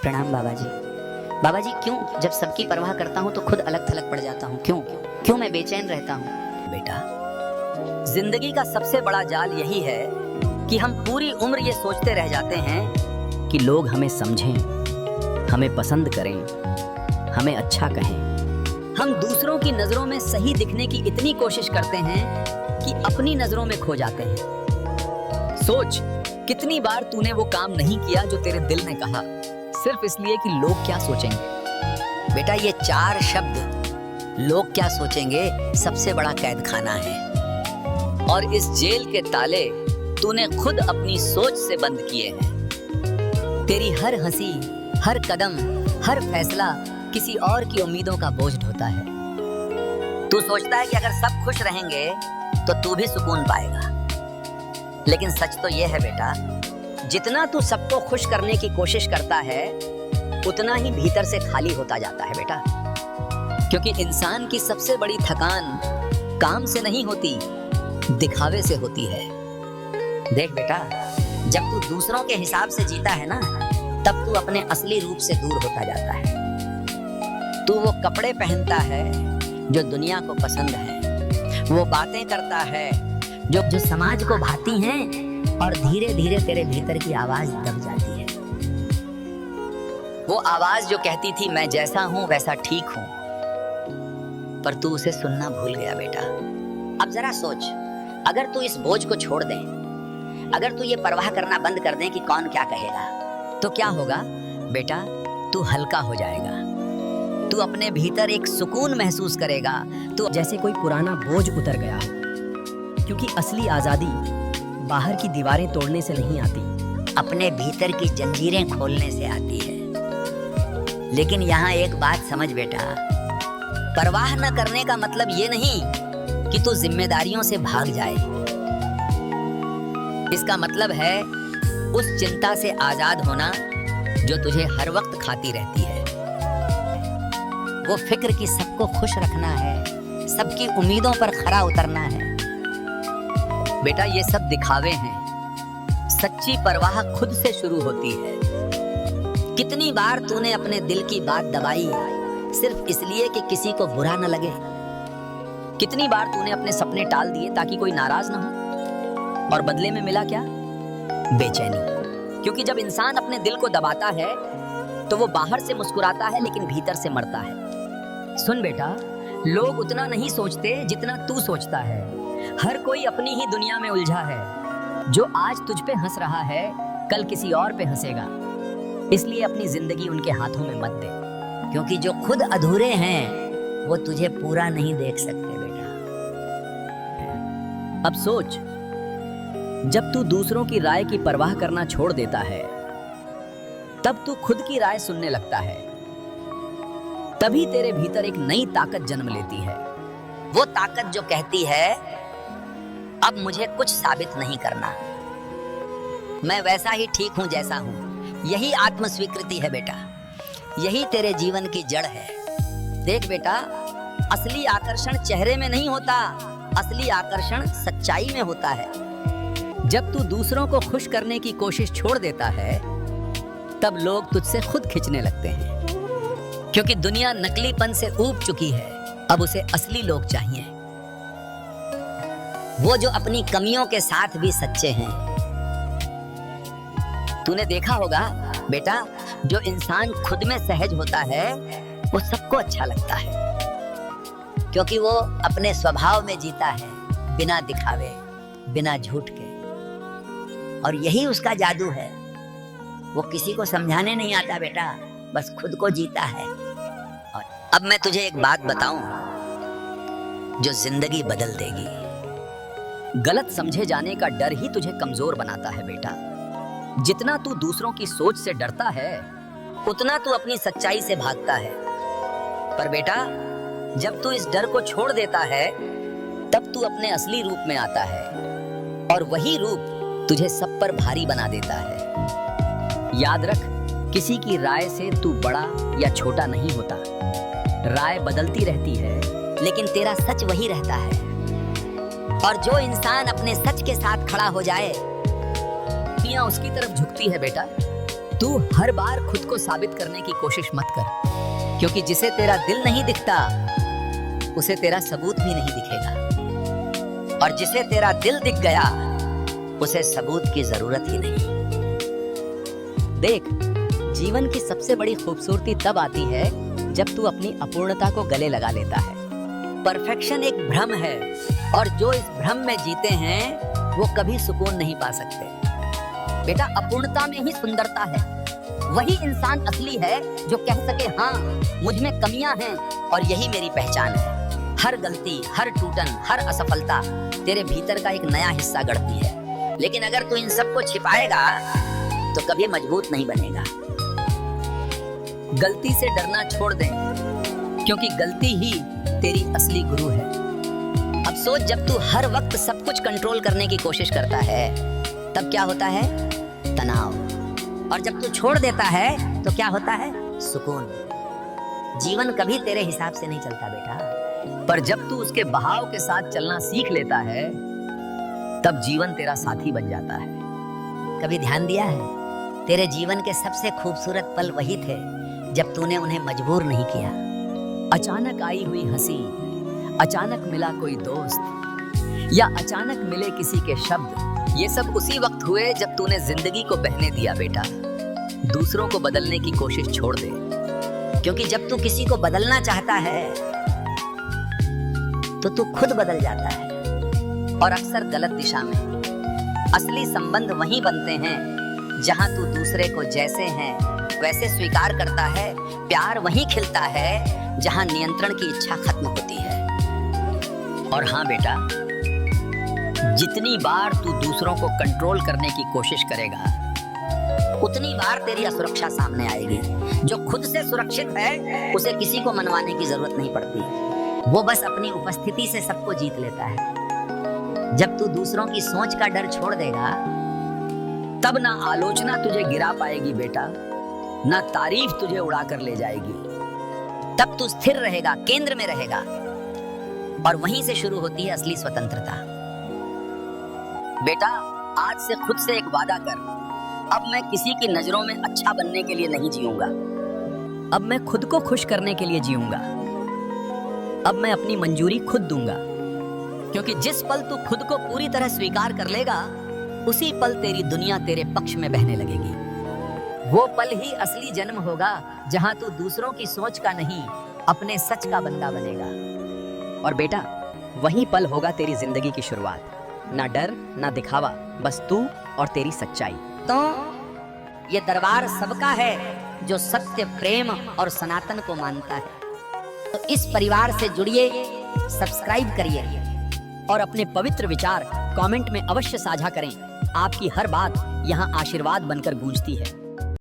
प्रणाम बाबा जी। बाबा जी, क्यों जब सबकी परवाह करता हूँ तो खुद अलग थलग पड़ जाता हूँ? क्यों क्यों मैं बेचैन रहता हूँ? बेटा, जिंदगी का सबसे बड़ा जाल यही है कि हम पूरी उम्र ये सोचते रह जाते हैं कि लोग हमें समझें, हमें पसंद करें, हमें अच्छा कहें। हम दूसरों की नजरों में सही दिखने की इतनी कोशिश करते हैं कि अपनी नजरों में खो जाते हैं। सोच, कितनी बार तूने वो काम नहीं किया जो तेरे दिल ने कहा, सिर्फ इसलिए कि लोग क्या सोचेंगे। बेटा, ये 4 शब्द लोग क्या सोचेंगे सबसे बड़ा कैद खाना है। और इस जेल के ताले तूने खुद अपनी सोच से बंद किए हैं। तेरी हर हंसी, हर कदम, हर फैसला किसी और की उम्मीदों का बोझ ढोता है। तू सोचता है कि अगर सब खुश रहेंगे तो तू भी सुकून पाएगा, लेकिन सच तो ये है बेटा, जितना तू सबको खुश करने की कोशिश करता है उतना ही भीतर से खाली होता जाता है बेटा। क्योंकि इंसान की सबसे बड़ी थकान काम से नहीं होती, दिखावे से होती है। देख बेटा, जब तू दूसरों के हिसाब से जीता है ना, तब तू अपने असली रूप से दूर होता जाता है। तू वो कपड़े पहनता है जो दुनिया को पसंद है, वो बातें करता है जो समाज को भाती हैं, और धीरे धीरे तेरे भीतर की आवाज दब जाती है। वो आवाज जो कहती थी मैं जैसा हूं वैसा ठीक हूं, पर तू उसे सुनना भूल गया बेटा। अब जरा सोच, अगर तू इस बोझ को छोड़ दे, अगर तू ये परवाह करना बंद कर दे कि कौन क्या कहेगा, तो क्या होगा बेटा? तू हल्का हो जाएगा, तू अपने भीतर एक सुकून महसूस करेगा, तू जैसे कोई पुराना बोझ उतर गया हो। क्योंकि असली आजादी बाहर की दीवारें तोड़ने से नहीं आती, अपने भीतर की जंजीरें खोलने से आती है। लेकिन यहाँ एक बात समझ बेटा, परवाह न करने का मतलब ये नहीं कि तू जिम्मेदारियों से भाग जाए। इसका मतलब है उस चिंता से आजाद होना जो तुझे हर वक्त खाती रहती है। वो फिक्र कि सबको खुश रखना है, सबकी उम्मीदों पर खरा उतरना है। बेटा, ये सब दिखावे हैं, सच्ची परवाह खुद से शुरू होती है। कितनी बार तूने अपने दिल की बात दबाई सिर्फ इसलिए कि किसी को बुरा न लगे? कितनी बार तूने अपने सपने टाल दिए ताकि कोई नाराज ना हो, और बदले में मिला क्या? बेचैनी। क्योंकि जब इंसान अपने दिल को दबाता है तो वो बाहर से मुस्कुराता है लेकिन भीतर से मरता है। सुन बेटा, लोग उतना नहीं सोचते जितना तू सोचता है। हर कोई अपनी ही दुनिया में उलझा है। जो आज तुझ पे हंस रहा है कल किसी और पे हंसेगा, इसलिए अपनी जिंदगी उनके हाथों में मत दे। क्योंकि जो खुद अधूरे हैं वो तुझे पूरा नहीं देख सकते बेटा। अब सोच, जब तू दूसरों की राय की परवाह करना छोड़ देता है, तब तू खुद की राय सुनने लगता है। तभी तेरे भीतर एक नई ताकत जन्म लेती है। वो ताकत जो कहती है अब मुझे कुछ साबित नहीं करना, मैं वैसा ही ठीक हूं जैसा हूं। यही आत्मस्वीकृति है बेटा, यही तेरे जीवन की जड़ है। देख बेटा, असली आकर्षण चेहरे में नहीं होता, असली आकर्षण सच्चाई में होता है। जब तू दूसरों को खुश करने की कोशिश छोड़ देता है, तब लोग तुझसे खुद खिंचने लगते हैं। क्योंकि दुनिया नकलीपन से ऊब चुकी है, अब उसे असली लोग चाहिए। वो जो अपनी कमियों के साथ भी सच्चे हैं। तूने देखा होगा बेटा, जो इंसान खुद में सहज होता है वो सबको अच्छा लगता है। क्योंकि वो अपने स्वभाव में जीता है, बिना दिखावे, बिना झूठ के। और यही उसका जादू है। वो किसी को समझाने नहीं आता बेटा, बस खुद को जीता है। और अब मैं तुझे एक बात बताऊं जो जिंदगी बदल देगी। गलत समझे जाने का डर ही तुझे कमजोर बनाता है बेटा। जितना तू दूसरों की सोच से डरता है, उतना तू अपनी सच्चाई से भागता है। पर बेटा, जब तू इस डर को छोड़ देता है, तब तू अपने असली रूप में आता है, और वही रूप तुझे सब पर भारी बना देता है। याद रख, किसी की राय से तू बड़ा या छोटा नहीं होता। राय बदलती रहती है, लेकिन तेरा सच वही रहता है। और जो इंसान अपने सच के साथ खड़ा हो जाए, दुनिया उसकी तरफ झुकती है बेटा। तू हर बार खुद को साबित करने की कोशिश मत कर, क्योंकि जिसे तेरा दिल नहीं दिखता उसे तेरा सबूत भी नहीं दिखेगा, और जिसे तेरा दिल दिख गया उसे सबूत की जरूरत ही नहीं। देख, जीवन की सबसे बड़ी खूबसूरती तब आती है जब तू अपनी अपूर्णता को गले लगा लेता है। परफेक्शन एक भ्रम है, और जो इस भ्रम में जीते हैं वो कभी सुकून नहीं पा सकते। बेटा, अपूर्णता में ही सुंदरता है। वही इंसान असली है जो कह सके हाँ, मुझ में कमियां हैं और यही मेरी पहचान है। हर गलती, हर टूटन, हर असफलता तेरे भीतर का एक नया हिस्सा गढ़ती है। लेकिन अगर तू इन सबको छिपाएगा तो कभी मजबूत नहीं बनेगा। गलती से डरना छोड़ दे, क्योंकि गलती ही तेरी असली गुरु है। अब सोच, जब तू हर वक्त सब कुछ कंट्रोल करने की कोशिश करता है तब क्या होता है? तनाव। और जब तू छोड़ देता है तो क्या होता है? सुकून। जीवन कभी तेरे हिसाब से नहीं चलता बेटा, पर जब तू उसके बहाव के साथ चलना सीख लेता है तब जीवन तेरा साथी बन जाता है। कभी ध्यान दिया है, तेरे जीवन के सबसे खूबसूरत पल वही थे जब तूने उन्हें मजबूर नहीं किया। अचानक आई हुई हंसी, अचानक मिला कोई दोस्त, या अचानक मिले किसी के शब्द, ये सब उसी वक्त हुए जब तूने जिंदगी को बहने दिया। बेटा, दूसरों को बदलने की कोशिश छोड़ दे, क्योंकि जब तू किसी को बदलना चाहता है तो तू खुद बदल जाता है, और अक्सर गलत दिशा में। असली संबंध वहीं बनते हैं जहां तू दूसरे को जैसे हैं वैसे स्वीकार करता है। प्यार वहीं खिलता है जहां नियंत्रण की इच्छा खत्म होती है। और हाँ बेटा, जितनी बार तू दूसरों को कंट्रोल करने की कोशिश करेगा उतनी बार तेरी असुरक्षा सामने आएगी। जो खुद से सुरक्षित है उसे किसी को मनवाने की जरूरत नहीं पड़ती, वो बस अपनी उपस्थिति से सबको जीत लेता है। जब तू दूसरों की सोच का डर छोड़ देगा तब ना आलोचना तुझे गिरा पाएगी बेटा, ना तारीफ तुझे उड़ा कर ले जाएगी। तब तू स्थिर रहेगा, केंद्र में रहेगा, और वहीं से शुरू होती है असली स्वतंत्रता। बेटा, आज से खुद से एक वादा कर, अब मैं किसी की नजरों में अच्छा बनने के लिए नहीं जीऊंगा। अब मैं खुद को खुश करने के लिए जीऊंगा। अब मैं अपनी मंजूरी खुद दूंगा, क्योंकि जिस पल तू खुद को पूरी तरह स्वीकार कर लेगा उसी पल तेरी दुनिया तेरे पक्ष में बहने लगेगी। वो पल ही असली जन्म होगा जहां तू दूसरों की सोच का नहीं, अपने सच का बंदा बनेगा। और बेटा, वही पल होगा तेरी जिंदगी की शुरुआत। ना डर, ना दिखावा, बस तू और तेरी सच्चाई। तो ये दरबार सबका है जो सत्य, प्रेम और सनातन को मानता है। तो इस परिवार से जुड़िए, सब्सक्राइब करिए और अपने पवित्र विचार कमेंट में अवश्य साझा करें। आपकी हर बात यहाँ आशीर्वाद बनकर गूंजती है।